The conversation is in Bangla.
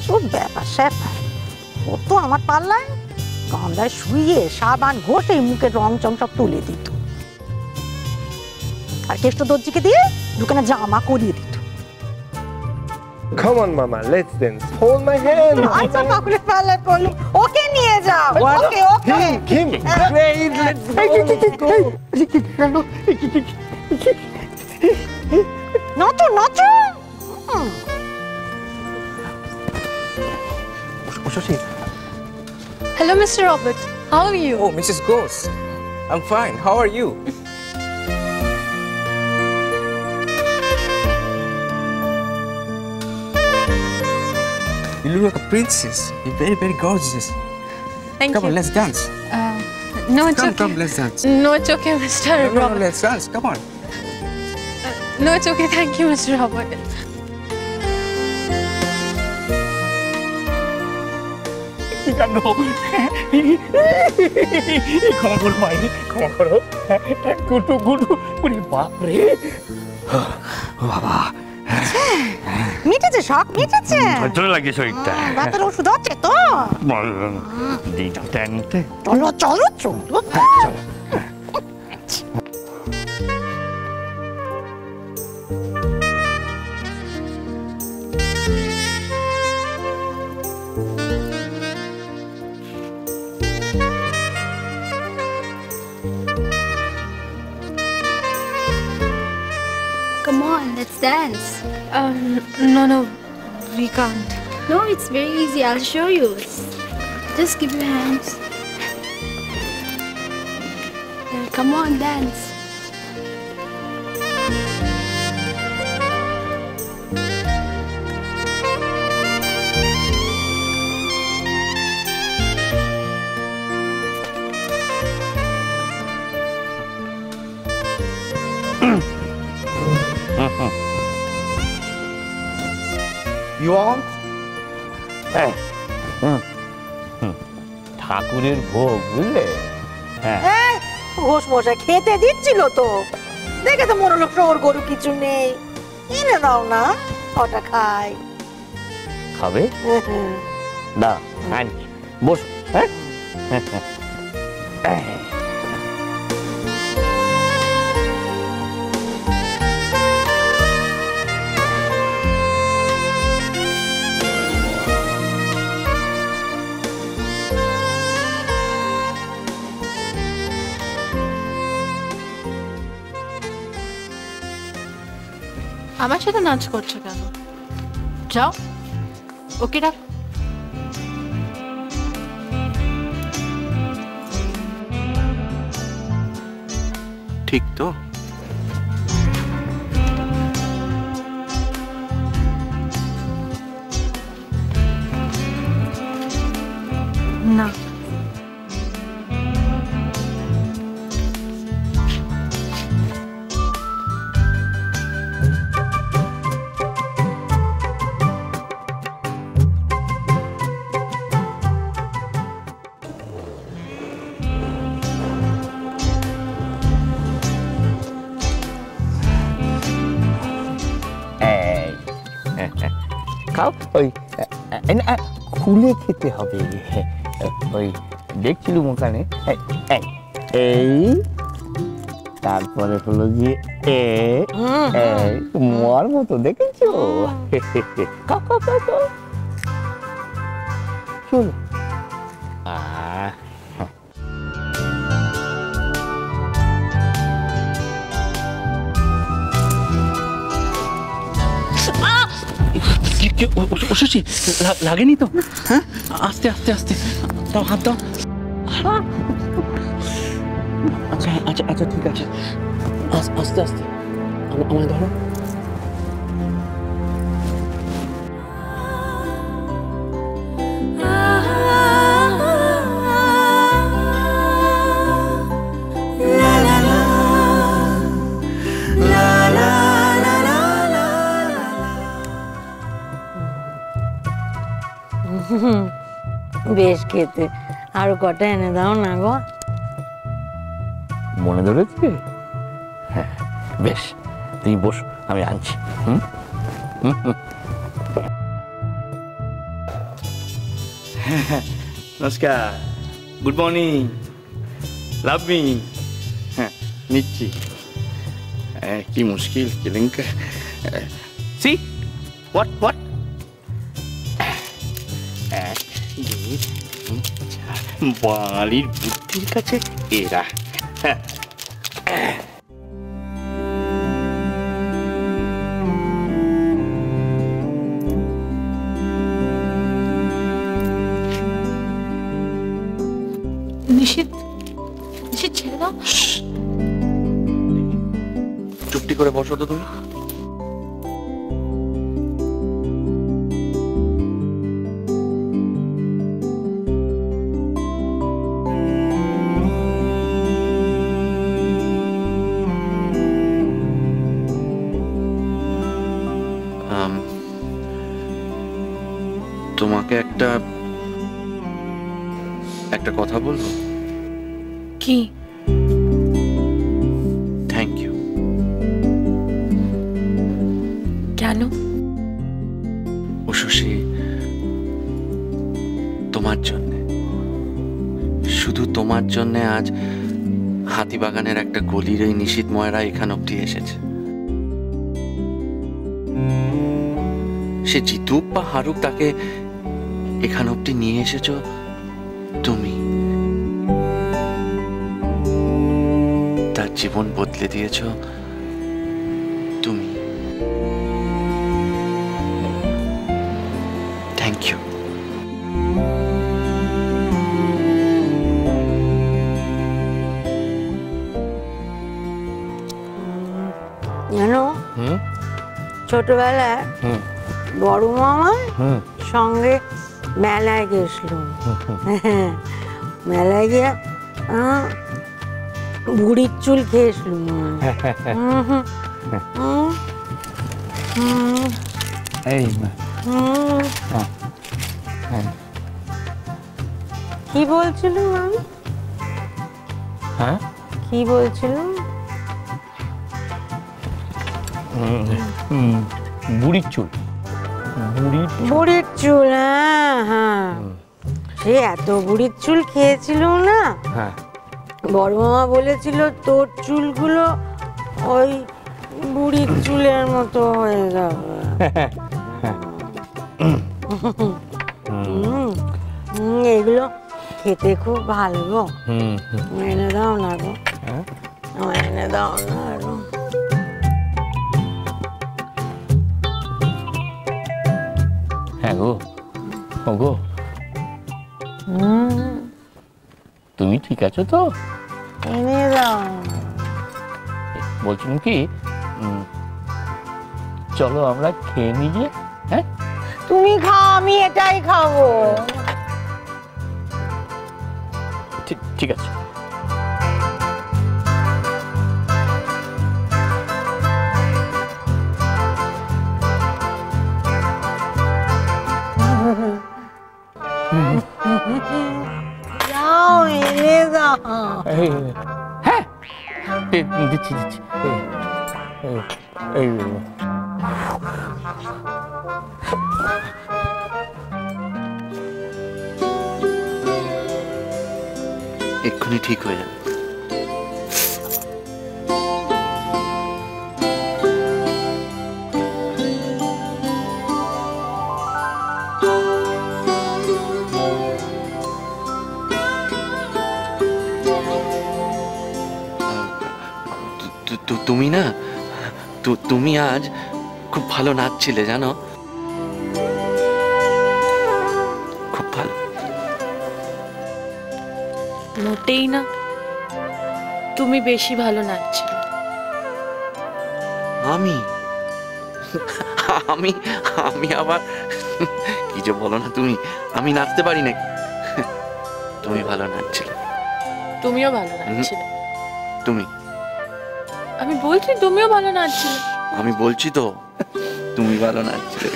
সব ব্যাপার স্যাপার। ও তো আমার পাল্লায় কান্দায় শুয়ে সাবান ঘষে মুখের রং চং সব তুলে দিত, আর কেষ্ট দর্জিকে দিয়ে দোকানে জামা করিয়ে দিত। Come on, Mama, let's dance. Hold my hand. আচ্ছা পাকুলের পাল্লায় পড়লো, ওকে নিয়ে যাও। ওকে ওকে Kim, great, let's go. Nacho nacho. Ushashi. Hello, Mr. Robert. How are you? Oh, Mrs. Ghost. I'm fine. How are you? You look like a princess. You're very, very gorgeous. Thank Come you. on, let's dance. No, it's okay. Come, let's dance. No, it's okay, Mr. No, Robert. let's dance. Come on. No, it's okay. Thank you, Mr. Robert. ক্ষমা করো ভাই, ক্ষমা করো। গুটু গুটু পুরি বাপ রে। বাবা মিটেছে, শখ মিটেছে। চলে লাগে শরীরটা। ব্যথার ওষুধ আছে তো? দিটা টেনতে। চলো চলো চলো। Come on, let's dance. No, we can't. No, it's very easy. I'll show you. Just give your hands. Come on, dance. You want? ঠাকুরের ভোগ বুঝলে? হ্যাঁ ঘোষ মশাই খেতে দিচ্ছিল তো, দেখে তো মনে হলো ওর গরু কিছু নেই, এনে দাও না, ওটা খাই। খাবে? না আনছি, বসো। হ্যাঁ আমার সাথে নাচ করছো কেন? যাও, ওকে ডাক। ঠিক তো? না, খাও। ওই খুলে খেতে হবে। ওই দেখছিলুম ওখানে। এই তারপরে হলো গিয়ে মোয়ার মতো দেখেছো? খাও খাও খাও খাও। চলো। শশী লাগেনি তো? হ্যাঁ আস্তে আস্তে আস্তে দাও, হাত দাও। আচ্ছা আচ্ছা আচ্ছা ঠিক আছে, আস্তে আস্তে আমায় ধরো। বেশ খেতে, আরো কটা এনে দাও না গো। মনে ধরেছে? হ্যাঁ বেশ, তুমি বসো, আমি আনছি। নমস্কার, গুড মর্নিং, লাভ মি। হ্যাঁ নিচ্ছি। কি মুশকিল কেলেঙ্কার। সি হোয়াট হোয়াট, বাঙালির বুদ্ধির কাছে এরা। নিশিত, নিশিত ছেড়ে দাও। চুপটি করে বসো তো তুমি। তোমাকে একটা কথা বলবো। কি? Thank you. কেন? উষসী, তোমার জন্যে, শুধু তোমার জন্যে আজ হাতিবাগানের একটা গলির এই নিশীথ ময়রা এখান অব্দি এসেছে। সে জিতুক বা হারুক, তাকে এখান অব্দি নিয়ে এসেছ তুমি। তার জীবন বদলে দিয়েছ তুমি। Thank you. জানো, ছোটবেলায় বড় মামার সঙ্গে মেলায় গেছিলাম। মেলায় গিয়ে বুড়ির চুল খেয়েছিলাম। কি বলছিলাম আমি? হ্যাঁ কি বলছিলাম? বুড়ির চুল, বুড়ির চুল। হ্যাঁ হ্যাঁ, সে এত বুড়ির চুল খেয়েছিল না, বড় মামা বলেছিল তোর চুলগুলো ওই বুড়ির চুলের মতো হয়ে যাবে। এগুলো খেতে খুব ভালো গো। এনে দাও না গো, এনে দাও না আরো। হ্যাঁ গো, ও গো, তুমি ঠিক আছো তো? এনে দাও। বলছিলাম কি, চলো আমরা খেয়ে নিই গিয়ে। হ্যাঁ তুমি খাও, আমি এটাই খাবো। ঠিক আছে। যাও, এনে দাও। হ্যাঁ দিচ্ছি দিচ্ছি। এক্ষুনি ঠিক হয়ে যাবে। তুমি না, তুমি আজ খুব ভালো নাচছিলে জানো, খুব ভালো। মোটেই না, তুমি বেশি ভালো নাচছিলে। আমি আমি আমি আবার কি যে বলো না তুমি, আমি নাচতে পারি নাকি? তুমি ভালো নাচছিলে। তুমিও ভালো নাচছিলে। তুমি, আমি বলছি তুমিও ভালো নাচছিলে। আমি বলছি তো তুমি ভালো নাচছিলে।